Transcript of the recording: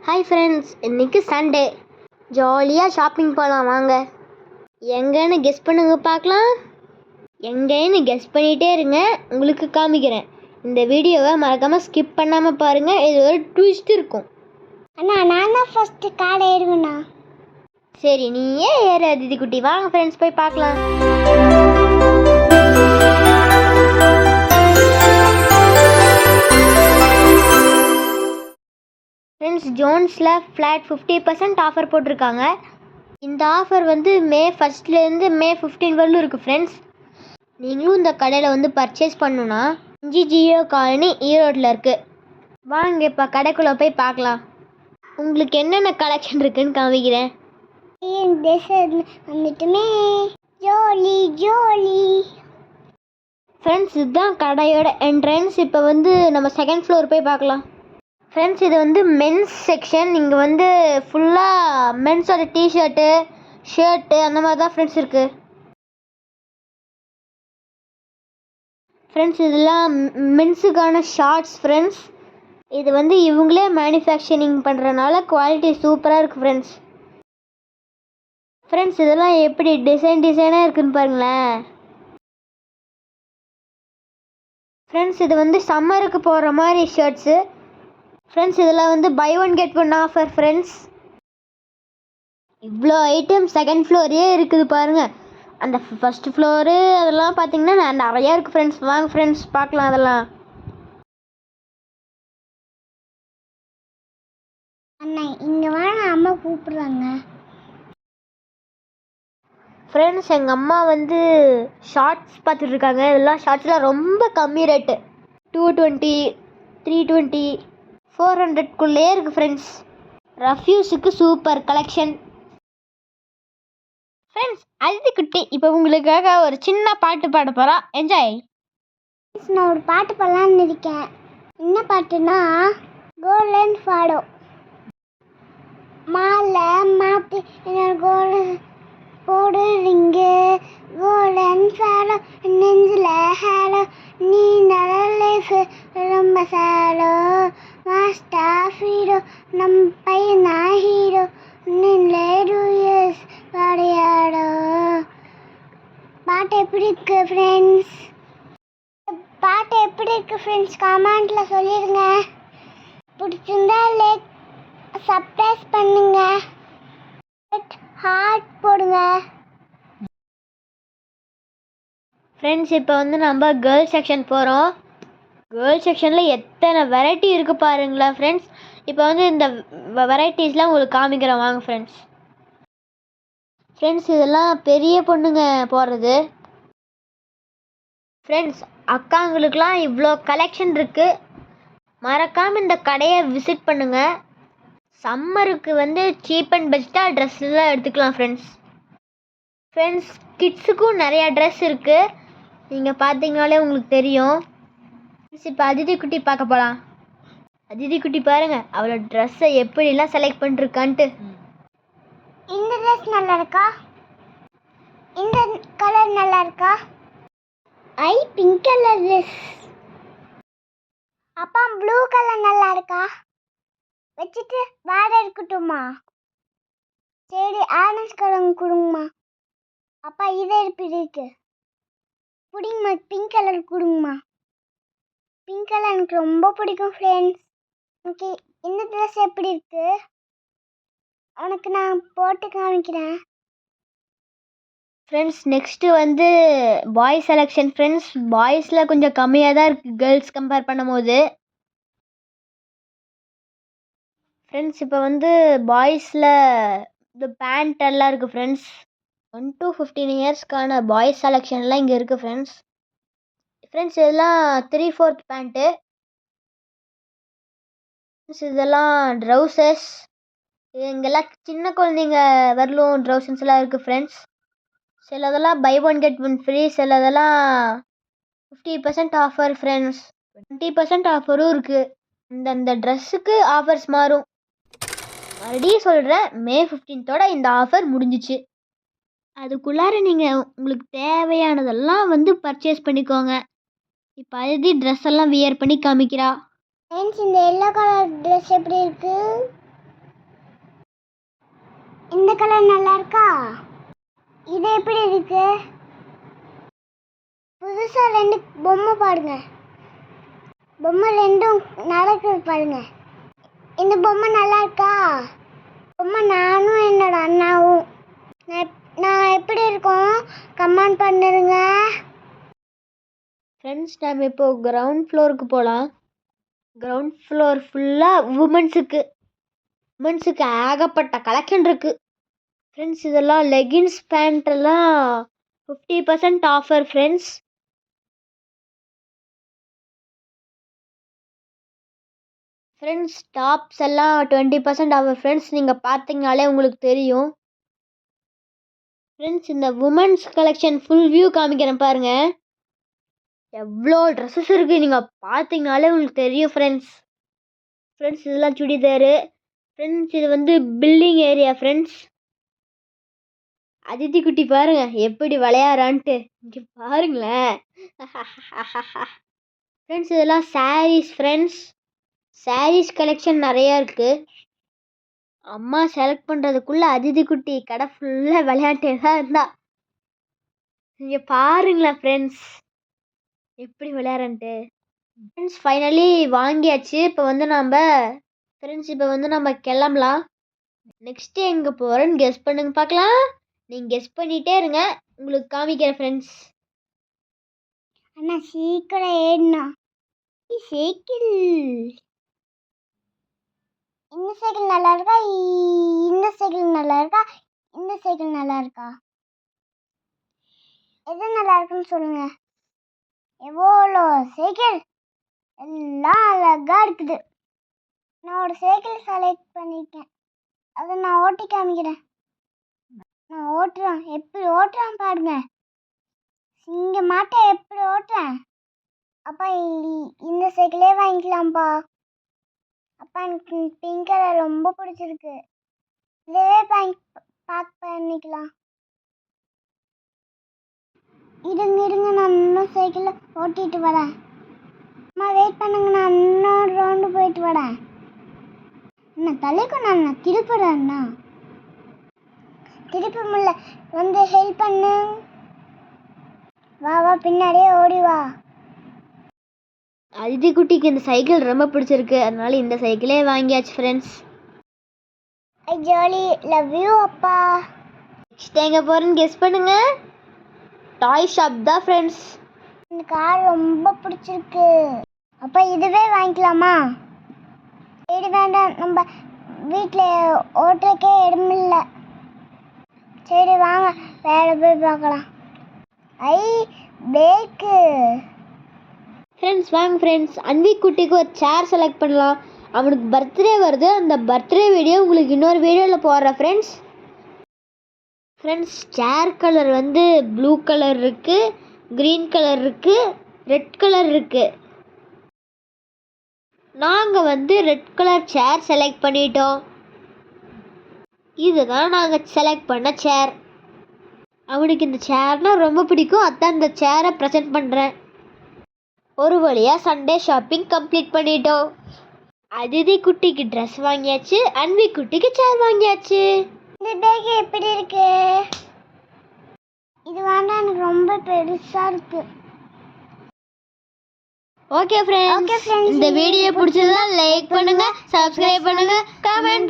Hi friends, இன்றைக்கி Sunday. ஜாலியாக shopping போகலாம் வாங்க. எங்கேன்னு கெஸ் பண்ணுங்க பார்க்கலாம். எங்கேன்னு கெஸ் பண்ணிகிட்டே இருங்க, உங்களுக்கு காமிக்கிறேன். இந்த வீடியோவை மறக்காமல் ஸ்கிப் பண்ணாமல் பாருங்கள். இது ஒரு ட்விஸ்ட் இருக்கும். அண்ணா நான் தான் ஃபஸ்ட்டு காடை ஏறுங்கண்ணா. சரி, நீயே ஏறு அதிதி குட்டி. வாங்க ஃப்ரெண்ட்ஸ், போய் பார்க்கலாம். ஃப்ரெண்ட்ஸ், ஜோன்ஸில் ஃப்ளாட் 50% ஆஃபர் போட்டிருக்காங்க. இந்த ஆஃபர் வந்து மே 1 மே 15 வரலும் இருக்குது ஃப்ரெண்ட்ஸ். நீங்களும் இந்த கடையில் வந்து பர்ச்சேஸ் பண்ணணுன்னா 5 ஜியோ காலனி ஈரோட்டில் இருக்குது. வாங்க இப்போ கடைக்குள்ளே போய் பார்க்கலாம். உங்களுக்கு என்னென்ன கலெக்ஷன் இருக்குதுன்னு காமிக்கிறேன். வந்துட்டுமே ஜோலி ஜோலி ஃப்ரெண்ட்ஸ், இதுதான் கடையோட என்ட்ரன்ஸ். இப்போ வந்து நம்ம செகண்ட் ஃப்ளோர் போய் பார்க்கலாம். ஃப்ரெண்ட்ஸ், இது வந்து மென்ஸ் செக்ஷன். இங்கே வந்து ஃபுல்லாக மென்ஸோட டிஷர்ட்டு, ஷர்ட்டு அந்த மாதிரி தான் ஃப்ரெண்ட்ஸ் இருக்குது. ஃப்ரெண்ட்ஸ், இதெல்லாம் மென்ஸுக்கான ஷார்ட்ஸ் ஃப்ரெண்ட்ஸ். இது வந்து இவங்களே மேனுஃபேக்சரிங் பண்ணுறதுனால குவாலிட்டி சூப்பராக இருக்குது ஃப்ரெண்ட்ஸ். ஃப்ரெண்ட்ஸ், இதெல்லாம் எப்படி டிசைனாக இருக்குதுன்னு பாருங்களேன். ஃப்ரெண்ட்ஸ், இது வந்து சம்மருக்கு போடுற மாதிரி ஷர்ட்ஸு. ஃப்ரெண்ட்ஸ், இதில் வந்து buy one get one offer friends. இவ்வளோ ஐட்டம் செகண்ட் ஃப்ளோரே இருக்குது பாருங்கள். அந்த ஃபஸ்ட்டு ஃப்ளோரு அதெல்லாம் பார்த்தீங்கன்னா நிறையா இருக்குது ஃப்ரெண்ட்ஸ். வாங்க ஃப்ரெண்ட்ஸ் பார்க்கலாம் அதெல்லாம். அண்ணா இங்கே வாங்க, அம்மா கூப்பிடுறாங்க. ஃப்ரெண்ட்ஸ், எங்கள் அம்மா வந்து ஷார்ட்ஸ் பார்த்துட்ருக்காங்க. இதெல்லாம் ஷார்ட்ஸ்லாம் ரொம்ப கம்மி ரேட்டு. 220, 320, 400க்குள்ளே இருக்குது ஃப்ரெண்ட்ஸ். ரஃப்யூஸுக்கு சூப்பர் கலெக்ஷன். ஃப்ரெண்ட்ஸ், அதிதி குட்டி இப்போ உங்களுக்காக ஒரு சின்ன பாட்டு பாட போகிறா. என்ஜாய். நான் ஒரு பாட்டு பாடலான்னு இருக்கேன். என்ன பாட்டுன்னா கோல்டன் ஃபாடோ. மாலை மாற்றி என்ன கோல்டன் போடுறீங்க, கோல்டன் ஃபாடோ நெஞ்சில் ஹாலோ, நீ நல்ல ரொம்ப சாலோ, மாஸ்டர் ஹீரோ நம் பையனா ஹீரோ, நின்லே 2 years விளையாடோ. பாட்டு எப்படி இருக்கு ஃப்ரெண்ட்ஸ்? பாட்டு எப்படி இருக்கு ஃப்ரெண்ட்ஸ்? கமெண்ட்டில் சொல்லிடுங்க. பிடிச்சிருந்தா லைக் சப்ஸ்கிரைப் பண்ணுங்க, ஹார்ட் போடுங்க. ஃப்ரெண்ட்ஸ், இப்போ வந்து நம்ம கேர்ள்ஸ் செக்ஷன் போகிறோம். கேர்ள்ஸ் செக்ஷனில் எத்தனை வெரைட்டி இருக்குது பாருங்களேன் ஃப்ரெண்ட்ஸ். இப்போ வந்து இந்த வெரைட்டிஸ்லாம் உங்களுக்கு காமிக்கிறேன் வாங்க ஃப்ரெண்ட்ஸ். ஃப்ரெண்ட்ஸ், இதெல்லாம் பெரிய பொண்ணுங்க போடுறது. ஃப்ரெண்ட்ஸ், அக்காங்களுக்கெலாம் இவ்வளோ கலெக்ஷன் இருக்குது. மறக்காமல் இந்த கடையை விசிட் பண்ணுங்கள். சம்மருக்கு வந்து சீப் அண்ட் பெஸ்ட்டாக ட்ரெஸ்ஸெல்லாம் எடுத்துக்கலாம் ஃப்ரெண்ட்ஸ். ஃப்ரெண்ட்ஸ், கிட்ஸுக்கும் நிறையா ட்ரெஸ் இருக்குது. நீங்கள் பார்த்தீங்கனாலே உங்களுக்கு தெரியும். இப்போ அதிதி குட்டி பார்க்க போகலாம். அதிதி குட்டி பாருங்கள், அவளோட ட்ரெஸ்ஸை எப்படிலாம் செலக்ட் பண்ணிருக்கான்ட்டு. இந்த ட்ரெஸ் நல்லா இருக்கா? இந்த கலர் நல்லா இருக்கா? ஐ பிங்க் கலர் ட்ரெஸ். அப்பா ப்ளூ கலர் நல்லா இருக்கா? வச்சுட்டு வேற இருக்கட்டுமா? சரி, ஆரஞ்சு கலர் கொடுங்கம்மா. அப்பா இது எப்படி இருக்கு? பிடிங்கம்மா, பிங்க் கலர் கொடுங்கம்மா. பிங்க் கலர் எனக்கு ரொம்ப பிடிக்கும் ஃப்ரெண்ட்ஸ். ஓகே, இந்த ட்ரெஸ் எப்படி இருக்கு? உனக்கு நான் போட்டு காமிக்கிறேன். ஃப்ரெண்ட்ஸ், நெக்ஸ்ட்டு வந்து பாய்ஸ் செலெக்ஷன் ஃப்ரெண்ட்ஸ். பாய்ஸில் கொஞ்சம் கம்மியாக தான் இருக்குது கேர்ள்ஸ் கம்பேர் பண்ணும்போது. ஃப்ரெண்ட்ஸ், இப்போ வந்து பாய்ஸில் இந்த பேண்ட் எல்லாம் இருக்குது ஃப்ரெண்ட்ஸ். 1 to 15 இயர்ஸ்க்கான பாய்ஸ் செலெக்ஷன்லாம் இங்கே இருக்குது ஃப்ரெண்ட்ஸ். ஃப்ரெண்ட்ஸ், இதெல்லாம் 3/4 பேண்ட்டு. இதெல்லாம் ட்ரௌசர்ஸ். இங்கெல்லாம் சின்ன குழந்தைங்க வரலும் ட்ரௌசர்ஸ்லாம் இருக்குது ஃப்ரெண்ட்ஸ். சிலதெல்லாம் buy one get one free, சிலதெல்லாம் 50% ஆஃபர் ஃப்ரெண்ட்ஸ். 20% ஆஃபரும் இருக்குது. இந்த ட்ரெஸ்ஸுக்கு ஆஃபர்ஸ் மாறும். மறுபடியும் சொல்கிறேன், மே 15 இந்த ஆஃபர் முடிஞ்சிச்சு. அதுக்குள்ளார நீங்கள் உங்களுக்கு தேவையானதெல்லாம் வந்து பர்ச்சேஸ் பண்ணிக்கோங்க. இப்போ அதிதி ட்ரெஸ் எல்லாம் வியர் பண்ணி காமிக்கிறா. ஃப்ரெண்ட்ஸ், இந்த எல்லோ கலர் ட்ரெஸ் எப்படி இருக்கு? கலர் நல்லா இருக்கா? இது எப்படி இருக்கு? புதுசா 2 பொம்மை பாருங்க. பொம்மை 2ம் நடக்குது பாருங்க. இந்த பொம்மை நல்லா இருக்கா? பொம்மை நானும் என்னோட அண்ணாவும் நான் எப்படி இருக்கோம் கமெண்ட் பண்ணுங்க. ஃப்ரெண்ட்ஸ் நம்ம இப்போ கிரவுண்ட் ஃப்ளோருக்கு போகலாம். கிரவுண்ட் ஃப்ளோர் ஃபுல்லாக உமன்ஸுக்கு ஏகப்பட்ட கலெக்ஷன் இருக்குது ஃப்ரெண்ட்ஸ். இதெல்லாம் லெகின்ஸ் பேண்ட் எல்லாம் 50% ஆஃபர் ஃப்ரெண்ட்ஸ். ஃப்ரெண்ட்ஸ் டாப்ஸ் எல்லாம் 20% ஆஃபர் ஃப்ரெண்ட்ஸ். நீங்கள் பார்த்தீங்கனாலே உங்களுக்கு தெரியும் ஃப்ரெண்ட்ஸ். இந்த உமன்ஸ் கலெக்ஷன் ஃபுல் வியூ காமிக்கிறேன் பாருங்க. எவ்வளோ ட்ரெஸ்ஸஸ் இருக்குது நீங்கள் பார்த்தீங்கனாலே உங்களுக்கு தெரியும் ஃப்ரெண்ட்ஸ். இதெல்லாம் சுடிதாரு ஃப்ரெண்ட்ஸ். இது வந்து பில்டிங் ஏரியா ஃப்ரெண்ட்ஸ். அதித்தி குட்டி பாருங்க எப்படி விளையாடுறான்ட்டு, இங்கே பாருங்களேன் ஃப்ரெண்ட்ஸ். இதெல்லாம் சாரீஸ் ஃப்ரெண்ட்ஸ். சாரீஸ் கலெக்ஷன் நிறையா இருக்குது. அம்மா செலக்ட் பண்ணுறதுக்குள்ளே அதித்தி குட்டி கடை ஃபுல்லாக விளையாட்டே தான் இருந்தா. இங்கே பாருங்களேன் ஃப்ரெண்ட்ஸ் எப்படி விளையாடுறன்ட்டு. ஃப்ரெண்ட்ஸ் ஃபைனலி வாங்கியாச்சு. இப்போ வந்து நம்ம கிளம்பலாம். நெக்ஸ்ட்டு எங்கே போகிறேன்னு கெஸ் பண்ணுங்க பார்க்கலாம். நீங்கள் கெஸ் பண்ணிகிட்டே இருங்க, உங்களுக்கு காமிக்கிறேன் ஃப்ரெண்ட்ஸ். அண்ணா சீக்கிரம் ஏறினா சைக்கிள். இந்த சைக்கிள் நல்லா இருக்கா? இந்த சைக்கிள் நல்லா இருக்கா? இந்த சைக்கிள் நல்லா இருக்கா? எது நல்லா இருக்குன்னு சொல்லுங்க. எவ்வளோ சைக்கிள் எல்லாம் அழகா இருக்குது. நான் ஒரு சைக்கிள் செலக்ட் பண்ணியிருக்கேன். அதை நான் ஓட்டி காமிக்கிறேன். நான் ஓட்டுறேன். எப்படி ஓட்டுறேன் பாருங்க. சிங்க மாட்டை எப்படி ஓட்டுறேன். அப்பா இந்த சைக்கிளே வாங்கிக்கலாம்ப்பா. அப்பா எனக்கு பிங்க் கலர் ரொம்ப பிடிச்சிருக்கு. இதவே பேக் பண்ணிக்கலாம். இருங்க நான் இன்னும் சைக்கிளை ஓட்டிட்டு வரேன். அம்மா வெயிட் பண்ணுங்க, நான் இன்னொரு ரவுண்டு போயிட்டு வரேன். அண்ணா தலைக்கும் நான் திருப்புறேன். அண்ணா திருப்பி முடியல, வந்து ஹெல்ப் பண்ணு. வா பின்னாடியே ஓடி வா. அதித்தி குட்டிக்கு இந்த சைக்கிள் ரொம்ப பிடிச்சிருக்கு, அதனால இந்த சைக்கிளே வாங்கியாச்சு friends. I jolly, love you அப்பா. நெக்ஸ்ட் எங்கே போகிறேன்னு கெஸ் பண்ணுங்க. டாய் ஷாப் தான் ஃப்ரெண்ட்ஸ். இந்த கார் ரொம்ப பிடிச்சிருக்கு. அப்பா இதுவே வாங்கிக்கலாமா? சரி வேண்டாம், நம்ம வீட்டில் ஓட்டுறக்கே இடமில்லை. சரி வாங்க வேறு போய் பார்க்கலாம். ஐ பேக்கு ஃப்ரெண்ட்ஸ் வாங்க ஃப்ரெண்ட்ஸ். அன்வி குட்டிக்கு ஒரு சேர் செலக்ட் பண்ணலாம். அவனுக்கு பர்த்டே வருது. அந்த பர்த்டே வீடியோ உங்களுக்கு இன்னொரு வீடியோவில் போடுறேன் ஃப்ரெண்ட்ஸ். சேர் கலர் வந்து ப்ளூ கலர் இருக்குது, க்ரீன் கலர் இருக்குது, ரெட் கலர் இருக்குது. நாங்கள் வந்து ரெட் கலர் சேர் செலக்ட் பண்ணிட்டோம். இதுதான் நாங்கள் செலக்ட் பண்ண சேர். அவனுக்கு இந்த சேர்னால் ரொம்ப பிடிக்கும், அதான் இந்த சேரை ப்ரெசென்ட் பண்ணுறேன். ஒரு வழியாக சண்டே ஷாப்பிங் கம்ப்ளீட் பண்ணிட்டோம். அதிதி குட்டிக்கு ட்ரெஸ் வாங்கியாச்சு, அன்வி குட்டிக்கு சேர் வாங்கியாச்சு. இந்த பேக் எப்படி இருக்கு? இது வேண்டாம், எனக்கு ரொம்ப பெருசாக இருக்கு. ஓகே ஃப்ரெண்ட்ஸ், இந்த வீடியோ பிடிச்சதா லைக் பண்ணுங்க, சப்ஸ்கிரைப் பண்ணுங்க, கமெண்ட்